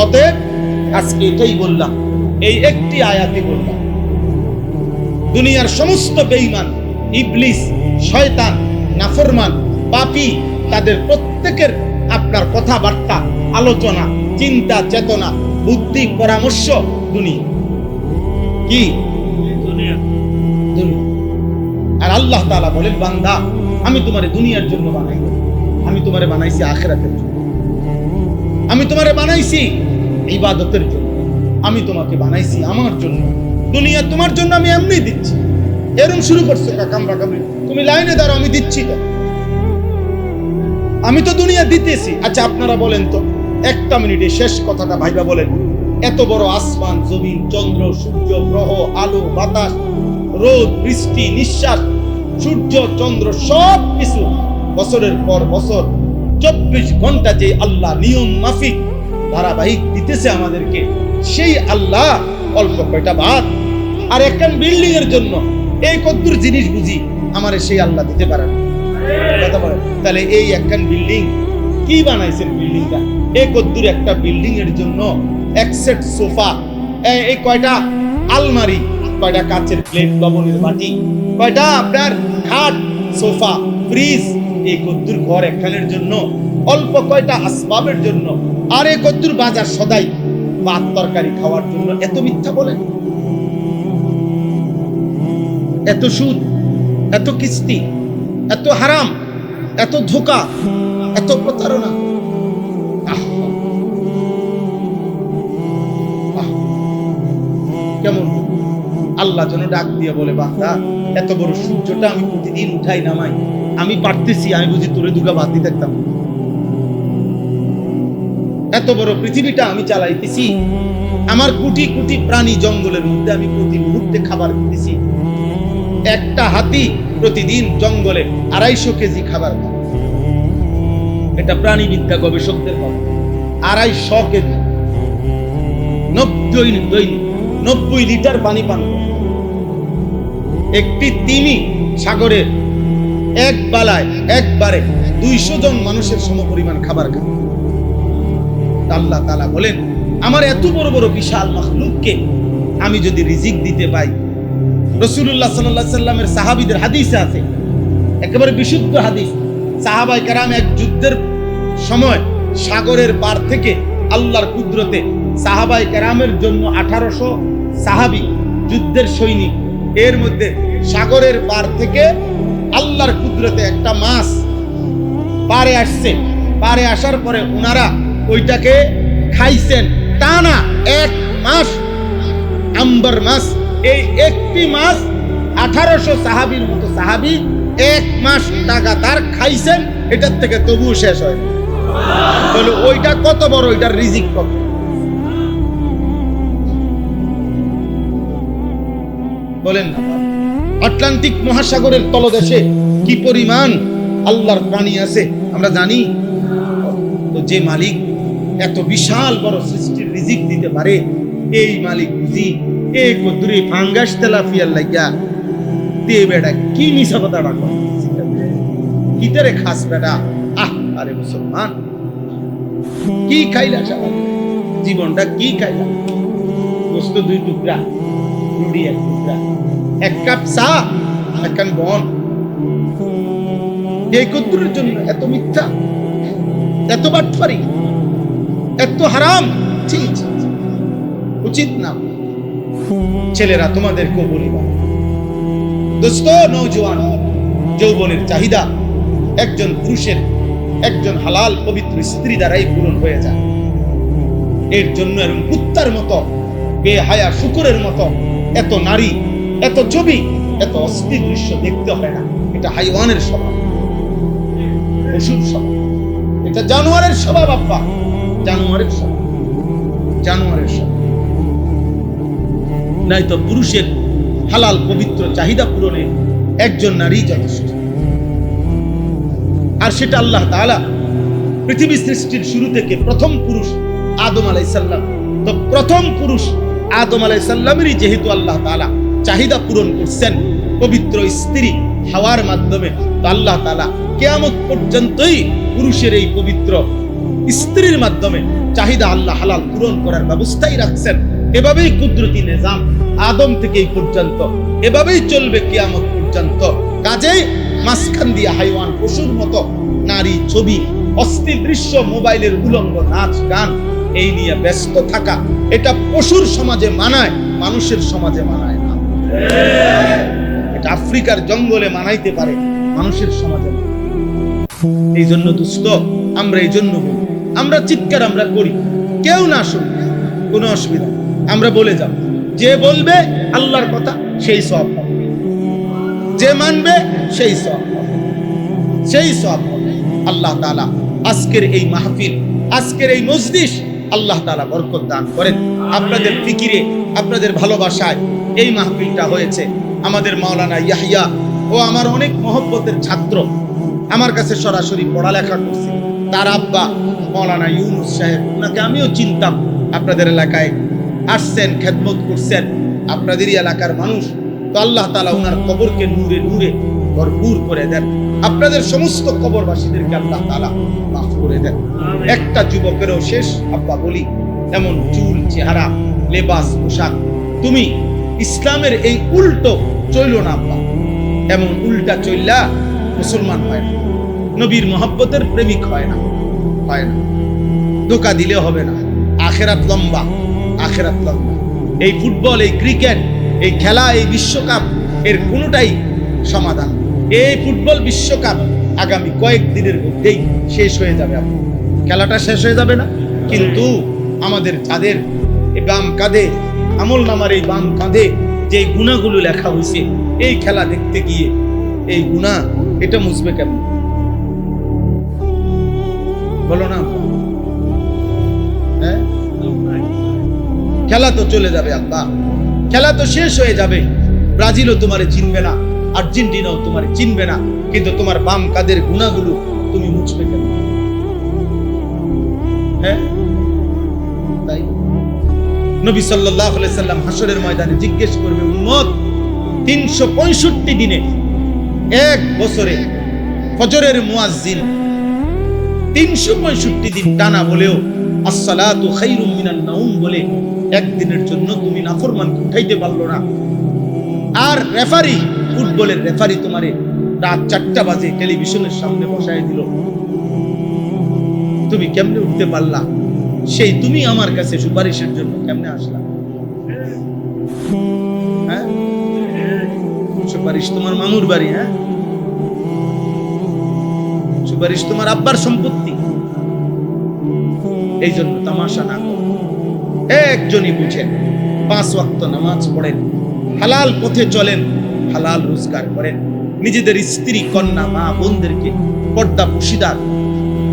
অতএব আজকে এটাই বললাম, এই একটি আয়াতে বললাম, দুনিয়ার সমস্ত বেঈমান, ইবলিস, শয়তান, নাফরমান, পাপী, তাদের প্রত্যেকের আপনার কথাবার্তা, আলোচনা, চিন্তা, চেতনা, বুদ্ধি, পরামর্শ দুনিয়া। কি দুনিয়া? আর আল্লাহ তাআলা বলেন, বান্দা আমি তোমারে দুনিয়ার জন্য বানাইনি, আমি তোমারে বানাইছি আখিরাতের জন্য। আমি তোমারে বানাইছি ইবাদতের জন্য, আমি তোমাকে বানাইছি আমার জন্য। দুনিয়া তোমার জন্য আমি এমনি দিচ্ছি। এরকম শুরু করছো কামরা কামড়ি, তুমি লাইনে দাঁড়াও, আমি দিচ্ছি তো, আমি তো দুনিয়া দিতেছি। আচ্ছা আপনারা বলেন তো, একটা মিনিটে শেষ কথাটা ভাইবা বলেন, এত বড় আসমান, জমিন, চন্দ্র, সূর্য, গ্রহ, আলো, বাতাস, রোদ, বৃষ্টি, নিঃশ্বাস, সূর্য, চন্দ্র, সব কিছু বছরের পর বছর 24 ঘন্টা যে আল্লাহ নিয়ম মাফিক ধারাবাহিক দিতেছে আমাদেরকে, সেই আল্লাহ অল্প কয়টা ভাত আর একটা বিল্ডিং এর জন্য এই কদ্দুর জিনিস বুঝি আমারে সেই আল্লাহ দিতে পারে না? কথা বলেন। তাহলে এই একটা বিল্ডিং কি বানাইছেন? বিল্ডিংটা এই কদ্দুর একটা বিল্ডিং এর জন্য এক সেট সোফা, এই কয়টা আলমারি, কয়টা কাচের প্লেট, লবণের বাটি, কয়টা আপনার খাট, সোফা, ফ্রিজ, এই কদ্দুর ঘর একখানের জন্য, অল্প কয়টা আসবাবের জন্য, আর এই কদ্দুর বাজার সদাই ভাত তরকারি খাওয়ার জন্য। এত মিথ্যা বলেন, এত সুদ, এত কিস্তি, এত হারাম, এত ধোঁকা, এত প্রতারণা। কেমন আল্লাহ যেন ডাক দিয়ে বলে, বান্দা এত বড় সূর্যটা আমি প্রতিদিন উঠাই নামাই, আমি পারতেছি, আমি বুঝি তোরে দুগা বাদ দিয়ে থাকতাম? এত বড় পৃথিবীটা আমি চালাইতেছি, আমার কোটি কোটি প্রাণী জঙ্গলের মধ্যে আমি প্রতি মুহূর্তে খাবার দিতেছি। একটা হাতি প্রতিদিন জঙ্গলে 250 কেজি খাবার খায়, এটা প্রাণীবিদ্যা গবেষকদের কথা। 250 কেজি, 90 লিটার পানি পান করে। একটি তিমি সাগরে এক বেলায় একবারে 200 জন মানুষের সমপরিমাণ খাবার খায়। আল্লাহ তাআলা বলেন, আমার এত বড় বড় বিশাল মাখলুককে আমি যদি রিজিক দিতে পাই। রাসূলুল্লাহ সাল্লাল্লাহু আলাইহি সাল্লামের সাহাবীদের হাদিসে আছে, একেবারে বিশুদ্ধ হাদিস, সাহাবায়ে কেরাম এক যুদ্ধের সময় সাগরের পার থেকে আল্লাহর কুদরতে সাহাবায়ে কেরামের জন্য 1800 সাহাবী যুদ্ধের সৈনিক, এর মধ্যে সাগরের পার থেকে আল্লাহর কুদরতে একটা মাছ পারে আসছে। পারে আসার পরে ওনারা ওইটাকে খাইছেন টানা 1 মাস, আম্বার মাছ। এই একটি মাছ 1800 সাহাবীর মতো সাহাবী 1 মাস লাগাতার খাইছেন, এটার থেকে তবুও শেষ হয় না। বলে ওইটা কত বড়, ওইটার রিজিক কত? বলেন না। আটলান্টিক মহাসাগরের তলদেশে কি পরিমাণ আল্লাহর প্রাণী আছে আমরা জানি। তো যে মালিক এত বিশাল বড় সৃষ্টির রিজিক দিতে পারে, এই মালিক বুঝি এই কদুরি ফাঙ্গাস তেলাপিয়ার লাগিয়া তে বেড়া কি মিছা কথা রাখো? কিতারে খাস বেটা। আরে মুসলমান, কি খাইলা সারা জীবনটা, কি খাইলা? গোস্ত 2 টুকরা, রুটি 1 টুকরা, 1 কাপ চা, একখান বন। এই কদ্দুরের জন্য এত মিথ্যা, এত বাটপারি, এত হারাম। উচিত না। ছেলেরা তোমাদেরকেও বলিবা, দোস্ত, নওজোয়ান যৌবনের চাহিদা একজন পুরুষের একজন হালাল পবিত্র স্ত্রী দ্বারাই পূরণ হয়ে যায়। এর জন্য এরকম কুত্তার মতো, বেহায়া শুকুরের মতো এত নারী, এত ছবি, এত অস্থির দৃশ্য দেখতে হয় না। এটা হাইওয়ানের স্বভাব, পশুর স্বভাব, এটা জানোয়ারের স্বভাব। আব্বা, জানোয়ারের স্বভাব, জানোয়ারের স্বভাব। নাই তো পুরুষের হালাল পবিত্র চাহিদা পূরণে একজন নারী যথেষ্ট। আর সেটা আল্লাহ তাআলা পৃথিবী সৃষ্টির শুরু থেকে প্রথম পুরুষ আদম আলাইহিস সালাম, তো প্রথম পুরুষ আদম আলাইহিস সালামেরই যেহেতু আল্লাহ তাআলা চাহিদা পূরণ করছেন পবিত্র স্ত্রী হাওয়ার মাধ্যমে, তো আল্লাহ তাআলা কিয়ামত পর্যন্তই পুরুষের এই পবিত্র স্ত্রীর মাধ্যমে চাহিদা আল্লাহ হালাল পূরণ করার ব্যবস্থাই রাখছেন। এভাবেই কুদরতি নিজাম আদম থেকে এই পর্যন্ত এভাবেই চলবে কিয়ামত পর্যন্ত। কাজেই মাঝখান দিয়ে হাইওয়ান পশুর মতো নারী, ছবি, অস্থির দৃশ্য, মোবাইলের উলঙ্গ নাচ গান এই নিয়ে ব্যস্ত থাকা, এটা পশুর সমাজে মানায়, মানুষের সমাজে মানায় না। এটা আফ্রিকার জঙ্গলে মানাইতে পারে, মানুষের সমাজে না। এই জন্য দুস্থ, আমরা এই জন্য বলি, আমরা চিৎকার আমরা করি, কেউ না শুনবে, কোনো অসুবিধা, আমরা বলে যাব। যে বলবে আল্লাহর কথা সেই সওয়াব পাবে, যে মানবে সেই সওয়াব পাবে, সেই সওয়াব পাবে। আল্লাহ তাআলা আজকের এই মাহফিল, আজকের এই মজলিস আল্লাহ তাআলা বরকত দান করেন। আপনাদের ফিকিরে, আপনাদের ভালোবাসায় এই মাহফিলটা হয়েছে। আমাদের মাওলানা ইয়াহইয়া ও আমার অনেক মহব্বতের ছাত্র, আমার কাছে সরাসরি পড়ালেখা করছে। তার আব্বা মাওলানা ইউনুস সাহেব, ওনাকে আমিও চিনতাম। আপনাদের এলাকায় আসছেন, খেদমত করছেন, আপনাদেরই এলাকার মানুষ। তো আল্লাহ তাআলা ওনার কবরকে নূরে নূরে ভরপুর করে দেন। আপনাদের সমস্ত কবরবাসীদেরকে আল্লাহ তাআলা মাফ করে দেন। একটা যুবকেরও শেষ আব্বা বলি, এমন চুল, চেহারা, লেবাস, পোশাক, তুমি ইসলামের এই উল্টো চইল না আব্বা। এমন উল্টা চইল্লা মুসলমান হয় না, নবীর মহব্বতের প্রেমিক হয় না, হয় না। ধোঁকা দিলে হবে না। আখেরাত লম্বা, আখেরাত লম্বা। এই ফুটবল, এই ক্রিকেট, এই খেলা, এই বিশ্বকাপ, এর কোনোটাই সমাধান। এই ফুটবল বিশ্বকাপ আগামী কয়েকদিনের মধ্যেই শেষ হয়ে যাবে। খেলাটা শেষ হয়ে যাবে না, কিন্তু আমাদের যাদের এই বাম কাঁধে, আমল নামার এই বাম কাঁধে যে গুণাগুলো লেখা হয়েছে, এই খেলা দেখতে গিয়ে এই গুনাহ এটা মুছবে কেমন? বলো না। হ্যাঁ, খেলা তো চলে যাবে আল্লাহ, খেলা তো শেষ হয়ে যাবে। ব্রাজিলও তোমারে চিনবে না, আর্জেন্টিনাও তোমারে চিনবে না, কিন্তু তোমার বাম কাদের গুনাহগুলো তুমি মুছবে কেন? হ্যাঁ, তাই নবী সাল্লাল্লাহু আলাইহি সাল্লাম হাসরের ময়দানে জিজ্ঞেস করবে, উম্মত 365 দিনে, এক বছরে ফজরের মুয়াজ্জিন 365 দিন টানা বলেও আসসালাতু খায়রুম মিনান নাওম বলে একদিনের জন্য তুমি নাফরমানকে উঠাইতে পারলো না। আর রেফারি, ফুটবলের রেফারি তোমারে রাত 4টা বাজে টেলিভিশনের সামনে বসায় দিল, তুমি কেমনে উঠতে পারলা? সেই তুমি আমার কাছে সুপারিশের জন্য কেমনে আসলা? হ্যাঁ, সুপারিশ তোমার মামুর বাড়ি, হ্যাঁ, সুপারিশ তোমার আব্বার সম্পত্তি। এই জন্য তামাশা না করো। একজনই বুঝেন, 5 ওয়াক্ত নামাজ পড়েন, হালাল পথে চলেন, হালাল রোজগার করেন, নিজেদের স্ত্রী, কন্যা, মা, বোনদেরকে পর্দা পুশিদার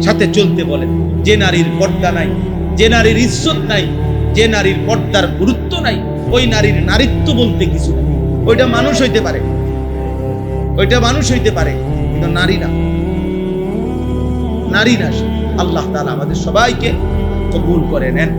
সাথে চলতে বলেন। যে নারীর পর্দা নাই, যে নারীর ইজ্জত নাই, যে নারীর পর্দার গুরুত্ব নাই, ওই নারীর নারীত্ব বলতে কিছু নাই। ওইটা মানুষ হইতে পারে, ওইটা মানুষ হইতে পারে, কিন্তু নারী না, নারী না। আল্লাহ তাআলা আমাদের সবাইকে কবুল করে নেন।